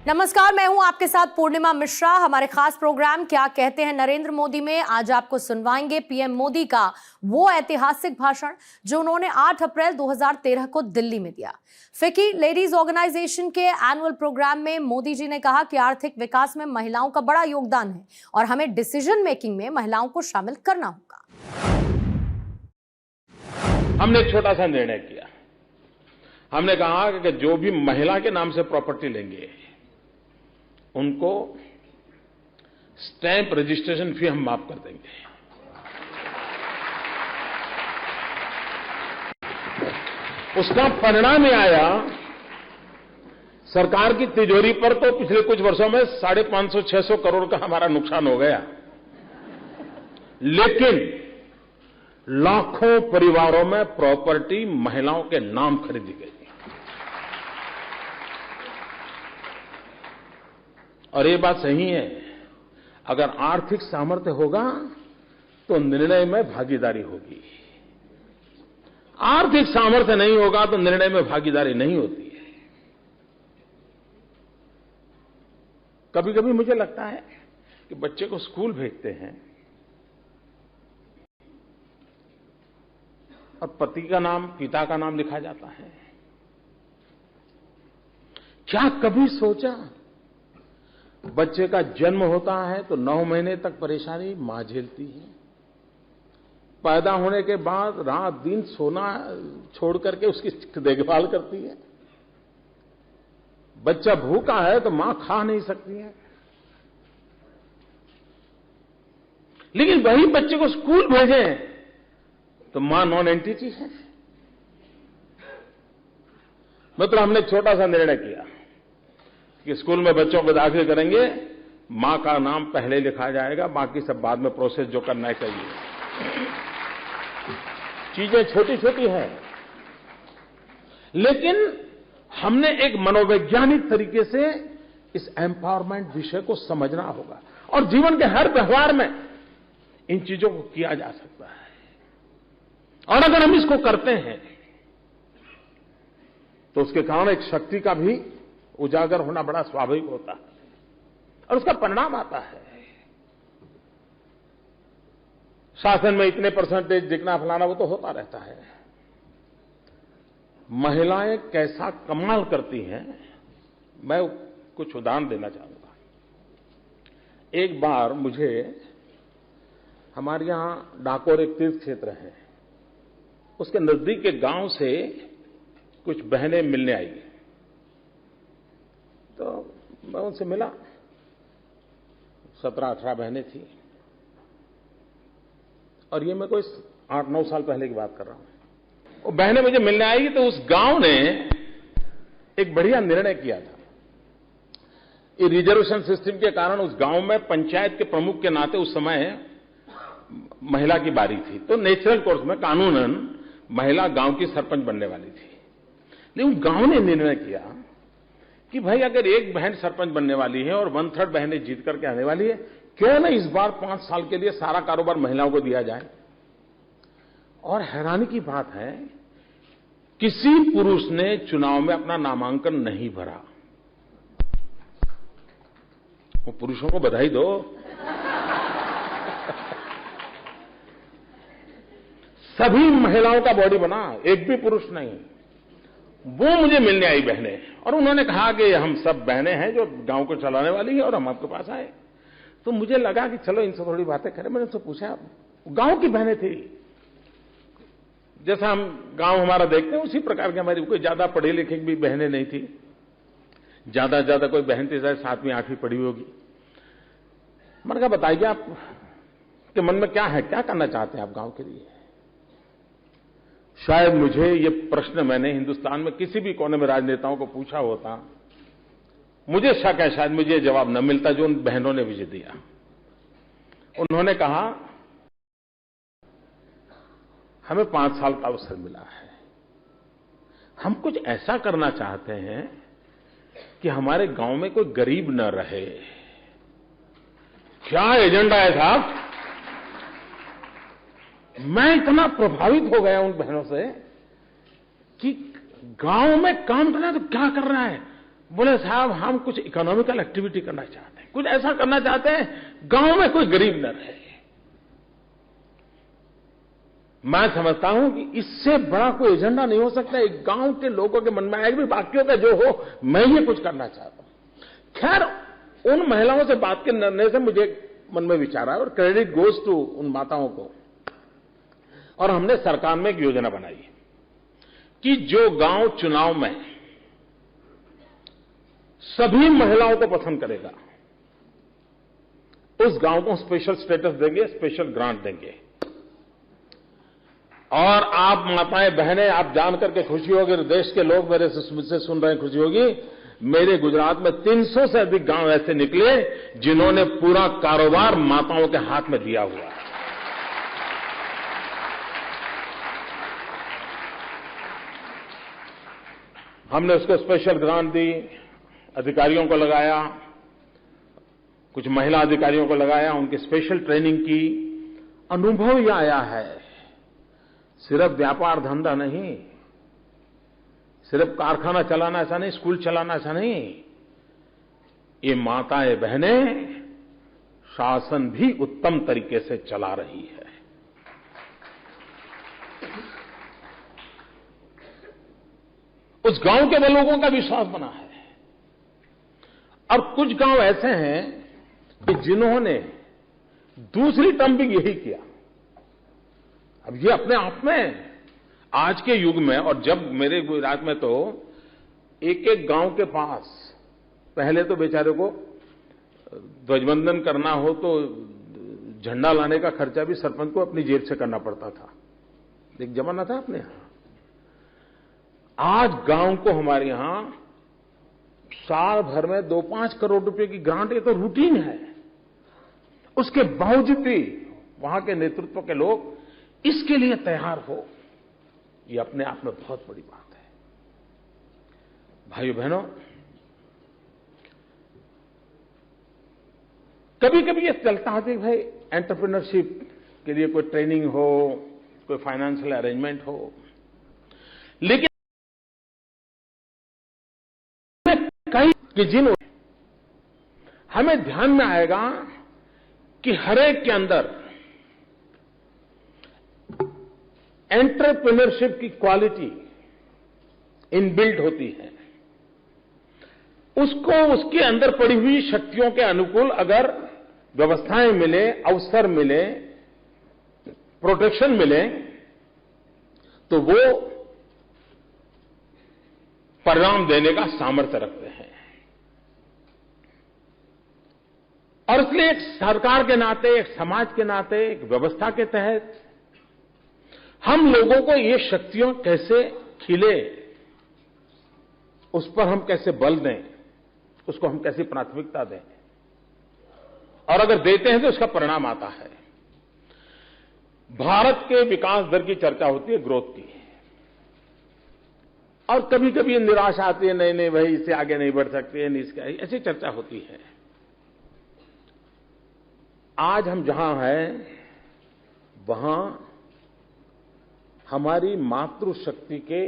नमस्कार, मैं हूं आपके साथ पूर्णिमा मिश्रा। हमारे खास प्रोग्राम क्या कहते हैं नरेंद्र मोदी में आज आपको सुनवाएंगे पीएम मोदी का वो ऐतिहासिक भाषण जो उन्होंने 8 अप्रैल 2013 को दिल्ली में दिया। फिकी लेडीज ऑर्गेनाइजेशन के एनुअल प्रोग्राम में मोदी जी ने कहा कि आर्थिक विकास में महिलाओं का बड़ा योगदान है और हमें डिसीजन मेकिंग में महिलाओं को शामिल करना होगा। हमने एक छोटा सा निर्णय किया। हमने कहा कि जो भी महिला के नाम से प्रॉपर्टी लेंगे उनको स्टैंप रजिस्ट्रेशन फी हम माफ कर देंगे। उसका परिणाम ये आया, सरकार की तिजोरी पर तो पिछले कुछ वर्षों में 550-600 करोड़ का हमारा नुकसान हो गया, लेकिन लाखों परिवारों में प्रॉपर्टी महिलाओं के नाम खरीदी गई। और ये बात सही है, अगर आर्थिक सामर्थ्य होगा तो निर्णय में भागीदारी होगी, आर्थिक सामर्थ्य नहीं होगा तो निर्णय में भागीदारी नहीं होती है। कभी कभी मुझे लगता है कि बच्चे को स्कूल भेजते हैं और पति का नाम, पिता का नाम लिखा जाता है। क्या कभी सोचा बच्चे का जन्म होता है तो 9 महीने तक परेशानी मां झेलती है, पैदा होने के बाद रात दिन सोना छोड़ करके उसकी देखभाल करती है, बच्चा भूखा है तो मां खा नहीं सकती है, लेकिन वही बच्चे को स्कूल भेजें तो मां नॉन एंटिटी है। मतलब हमने छोटा सा निर्णय किया कि स्कूल में बच्चों को दाखिल करेंगे, मां का नाम पहले लिखा जाएगा, बाकी सब बाद में प्रोसेस जो करना चाहिए। चीजें छोटी छोटी हैं, लेकिन हमने एक मनोवैज्ञानिक तरीके से इस एम्पावरमेंट विषय को समझना होगा और जीवन के हर व्यवहार में इन चीजों को किया जा सकता है। और अगर हम इसको करते हैं तो उसके कारण एक शक्ति का भी उजागर होना बड़ा स्वाभाविक होता है और उसका परिणाम आता है। शासन में इतने परसेंटेज दिखना फलाना वो तो होता रहता है। महिलाएं कैसा कमाल करती हैं, मैं कुछ उदाहरण देना चाहूंगा। एक बार मुझे हमारे यहां डाकोर एक तीर्थ क्षेत्र है, उसके नजदीक के गांव से कुछ बहनें मिलने आई, तो मैं उनसे मिला। 17-18 बहनें थी और ये मैं कोई 8-9 साल पहले की बात कर रहा हूं। वो बहनें मुझे मिलने आई तो उस गांव ने एक बढ़िया निर्णय किया था। ये रिजर्वेशन सिस्टम के कारण उस गांव में पंचायत के प्रमुख के नाते उस समय महिला की बारी थी, तो नेचुरल कोर्स में कानूनन महिला गांव की सरपंच बनने वाली थी। लेकिन गांव ने निर्णय किया कि भाई अगर एक बहन सरपंच बनने वाली है और 1/3 बहनें जीत करके आने वाली है, क्यों ना इस बार 5 साल के लिए सारा कारोबार महिलाओं को दिया जाए। और हैरानी की बात है, किसी पुरुष ने चुनाव में अपना नामांकन नहीं भरा। वो पुरुषों को बधाई दो। सभी महिलाओं का बॉडी बना, एक भी पुरुष नहीं। वो मुझे मिलने आई बहनें और उन्होंने कहा कि हम सब बहनें हैं जो गांव को चलाने वाली है और हम आपके पास आए। तो मुझे लगा कि चलो इनसे थोड़ी बातें करें। मैंने उनसे पूछा, गांव की बहनें थी, जैसा हम गांव हमारा देखते हैं उसी प्रकार की हमारी, कोई ज्यादा पढ़ी लिखी भी बहनें नहीं थी, ज्यादा कोई बहन थी शायद 7वीं 8वीं पढ़ी होगी। मैंने कहा बताइए आप के मन में क्या है, क्या करना चाहते हैं आप गांव के लिए। शायद मुझे ये प्रश्न मैंने हिंदुस्तान में किसी भी कोने में राजनेताओं को पूछा होता, मुझे शक है शायद मुझे जवाब न मिलता जो उन बहनों ने मुझे दिया। उन्होंने कहा हमें 5 साल का अवसर मिला है, हम कुछ ऐसा करना चाहते हैं कि हमारे गांव में कोई गरीब न रहे। क्या एजेंडा है साहब। मैं इतना प्रभावित हो गया उन बहनों से कि गांव में काम करना है तो क्या कर रहा है, बोले साहब हम कुछ इकोनॉमिकल एक्टिविटी करना चाहते हैं, कुछ ऐसा करना चाहते हैं गांव में कोई गरीब न रहे। मैं समझता हूं कि इससे बड़ा कोई एजेंडा नहीं हो सकता। एक गांव के लोगों के मन में आएगा भी बाकियों का जो हो, मैं ये कुछ करना चाहता हूं। खैर उन महिलाओं से बात करने से मुझे मन में विचार आया और क्रेडिट गोज टू उन माताओं को। और हमने सरकार में एक योजना बनाई कि जो गांव चुनाव में सभी महिलाओं को पसंद करेगा उस गांव को स्पेशल स्टेटस देंगे, स्पेशल ग्रांट देंगे। और आप माताएं बहनें आप जान करके खुशी होगी, देश के लोग मेरे से मुझसे सुन रहे हैं, खुशी होगी, मेरे गुजरात में 300 से अधिक गांव ऐसे निकले जिन्होंने पूरा कारोबार माताओं के हाथ में दिया हुआ है। हमने उसको स्पेशल ग्रांट दी, अधिकारियों को लगाया, कुछ महिला अधिकारियों को लगाया, उनकी स्पेशल ट्रेनिंग की। अनुभव यह आया है सिर्फ व्यापार धंधा नहीं, सिर्फ कारखाना चलाना ऐसा नहीं, स्कूल चलाना ऐसा नहीं, ये माताएं बहनें शासन भी उत्तम तरीके से चला रही है। उस गांव के लोगों का विश्वास बना है। और कुछ गांव ऐसे हैं कि जिन्होंने दूसरी टर्म भी यही किया। अब ये अपने आप में आज के युग में, और जब मेरे गुजरात में तो एक एक गांव के पास पहले तो बेचारे को ध्वजवंदन करना हो तो झंडा लाने का खर्चा भी सरपंच को अपनी जेब से करना पड़ता था। एक जमाना था अपने यहां। आज गांव को हमारे यहां साल भर में 2-5 करोड़ रुपए की ग्रांट, ये तो रूटीन है। उसके बावजूद भी वहां के नेतृत्व के लोग इसके लिए तैयार हो, ये अपने आप में बहुत बड़ी बात है। भाइयों बहनों, कभी कभी ये चलता है कि भाई एंटरप्रेन्योरशिप के लिए कोई ट्रेनिंग हो, कोई फाइनेंशियल अरेंजमेंट हो, लेकिन कहीं कि जिन हमें ध्यान में आएगा कि हर एक के अंदर एंटरप्रेन्योरशिप की क्वालिटी इनबिल्ट होती है। उसको उसके अंदर पड़ी हुई शक्तियों के अनुकूल अगर व्यवस्थाएं मिले, अवसर मिले, प्रोटेक्शन मिले, तो वो परिणाम देने का सामर्थ्य रखते हैं। और इसलिए एक सरकार के नाते, एक समाज के नाते, एक व्यवस्था के तहत हम लोगों को ये शक्तियां कैसे खिले, उस पर हम कैसे बल दें, उसको हम कैसी प्राथमिकता दें, और अगर देते हैं तो उसका परिणाम आता है। भारत के विकास दर की चर्चा होती है, ग्रोथ की, और कभी कभी ये निराशा आती है, नहीं नहीं भाई इससे आगे नहीं बढ़ सकते, नहीं इसका, ऐसी चर्चा होती है। आज हम जहां हैं वहां हमारी मातृशक्ति के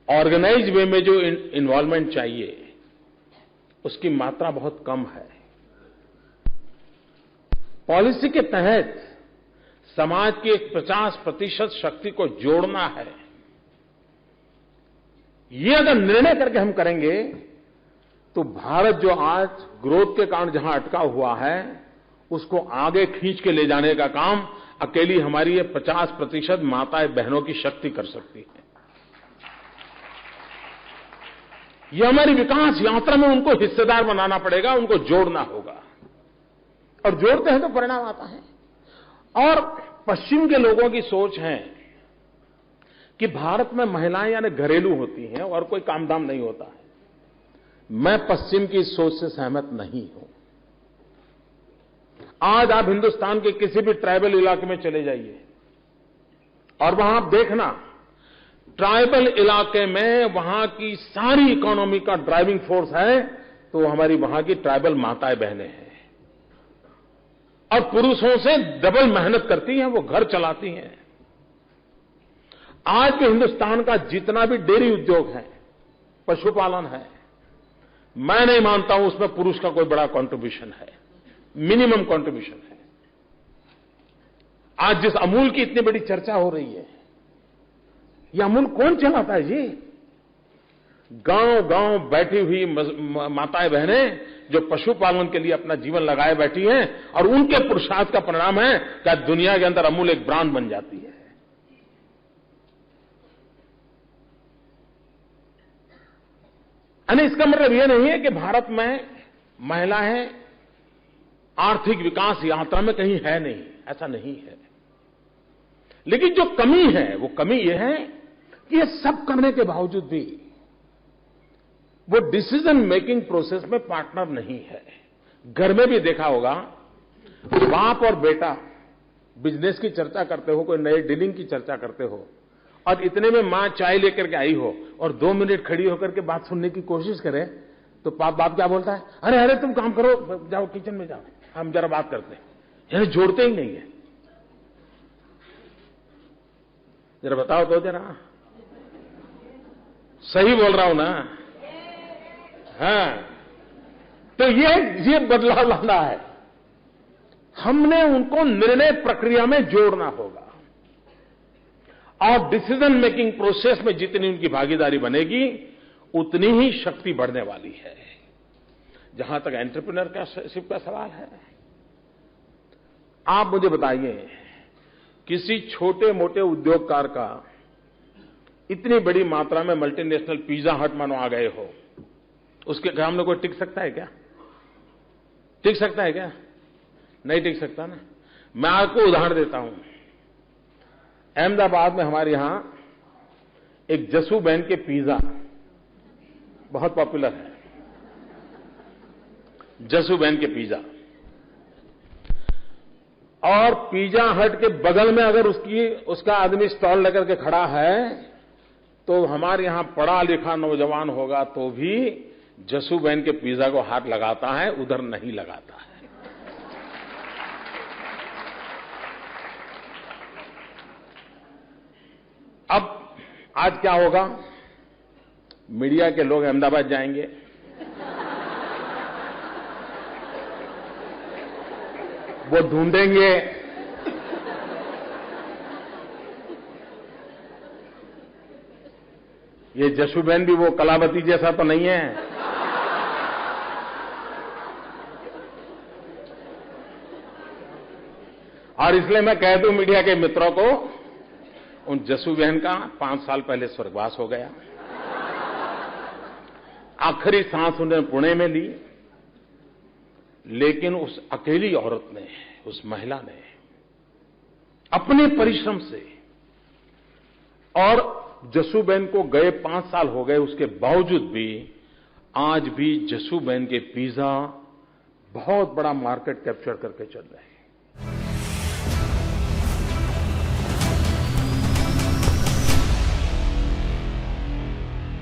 ऑर्गेनाइज वे में जो इन्वॉल्वमेंट चाहिए उसकी मात्रा बहुत कम है। पॉलिसी के तहत समाज की एक 50% शक्ति को जोड़ना है। ये अगर निर्णय करके हम करेंगे तो भारत जो आज ग्रोथ के कारण जहां अटका हुआ है उसको आगे खींच के ले जाने का काम अकेली हमारी ये 50% माताएं बहनों की शक्ति कर सकती है। ये हमारी विकास यात्रा में उनको हिस्सेदार बनाना पड़ेगा, उनको जोड़ना होगा, और जोड़ते हैं तो परिणाम आता है। और पश्चिम के लोगों की सोच है कि भारत में महिलाएं यानी घरेलू होती हैं और कोई कामधाम नहीं होता है। मैं पश्चिम की सोच से सहमत नहीं हूं। आज आप हिंदुस्तान के किसी भी ट्राइबल इलाके में चले जाइए और वहां आप देखना, ट्राइबल इलाके में वहां की सारी इकोनॉमी का ड्राइविंग फोर्स है तो हमारी वहां की ट्राइबल माताएं बहनें हैं, और पुरुषों से डबल मेहनत करती हैं, वो घर चलाती हैं। आज के हिंदुस्तान का जितना भी डेयरी उद्योग है, पशुपालन है, मैं नहीं मानता हूं उसमें पुरुष का कोई बड़ा कंट्रीब्यूशन है, मिनिमम कंट्रीब्यूशन है। आज जिस अमूल की इतनी बड़ी चर्चा हो रही है, ये अमूल कौन चलाता है जी? गांव-गांव बैठी हुई माताएं बहनें जो पशुपालन के लिए अपना जीवन लगाए बैठी हैं, और उनके पुरुषार्थ का परिणाम है कि दुनिया के अंदर अमूल एक ब्रांड बन जाती है। यानी इसका मतलब यह नहीं है कि भारत में महिलाएं आर्थिक विकास यात्रा में कहीं है नहीं, ऐसा नहीं है। लेकिन जो कमी है वो कमी यह है कि ये सब करने के बावजूद भी वो डिसीजन मेकिंग प्रोसेस में पार्टनर नहीं है। घर में भी देखा होगा, बाप और बेटा बिजनेस की चर्चा करते हो, कोई नए डीलिंग की चर्चा करते हो, और इतने में मां चाय लेकर के आई हो और 2 मिनट खड़ी होकर के बात सुनने की कोशिश करे, तो बाप क्या बोलता है? अरे अरे तुम काम करो, जाओ किचन में जाओ, हम जरा बात करते हैं। यानी जोड़ते ही नहीं है। जरा बताओ तो जरा, सही बोल रहा हूं ना? हाँ, तो ये बदलाव लाना है। हमने उनको निर्णय प्रक्रिया में जोड़ना होगा, और डिसीजन मेकिंग प्रोसेस में जितनी उनकी भागीदारी बनेगी उतनी ही शक्ति बढ़ने वाली है। जहां तक एंटरप्रेन्योरशिप का सवाल है, आप मुझे बताइए, किसी छोटे मोटे उद्योगकार का इतनी बड़ी मात्रा में मल्टीनेशनल पिज्जा हट मानो आ गए हो, उसके सामने कोई टिक सकता है क्या? टिक सकता है क्या? नहीं टिक सकता ना। मैं आपको उदाहरण देता हूं। अहमदाबाद में हमारे यहां एक जसूबेन के पिज्जा बहुत पॉपुलर है। जसूबेन के पिज्जा, और पिज्जा हट के बगल में अगर उसका आदमी स्टॉल लेकर के खड़ा है, तो हमारे यहां पढ़ा लिखा नौजवान होगा तो भी जसूबेन के पिज्जा को हाथ लगाता है, उधर नहीं लगाता है। अब आज क्या होगा? मीडिया के लोग अहमदाबाद जाएंगे, वो ढूंढेंगे ये जसूबेन भी वो कलावती जैसा तो नहीं है। और इसलिए मैं कह दूं मीडिया के मित्रों को, उन जसूबेन का 5 साल पहले स्वर्गवास हो गया। आखिरी सांस उन्होंने पुणे में ली, लेकिन उस अकेली औरत ने, उस महिला ने अपने परिश्रम से, और जसूबेन को गए 5 साल हो गए, उसके बावजूद भी आज भी जसूबेन के पिज्जा बहुत बड़ा मार्केट कैप्चर करके चल रहे हैं।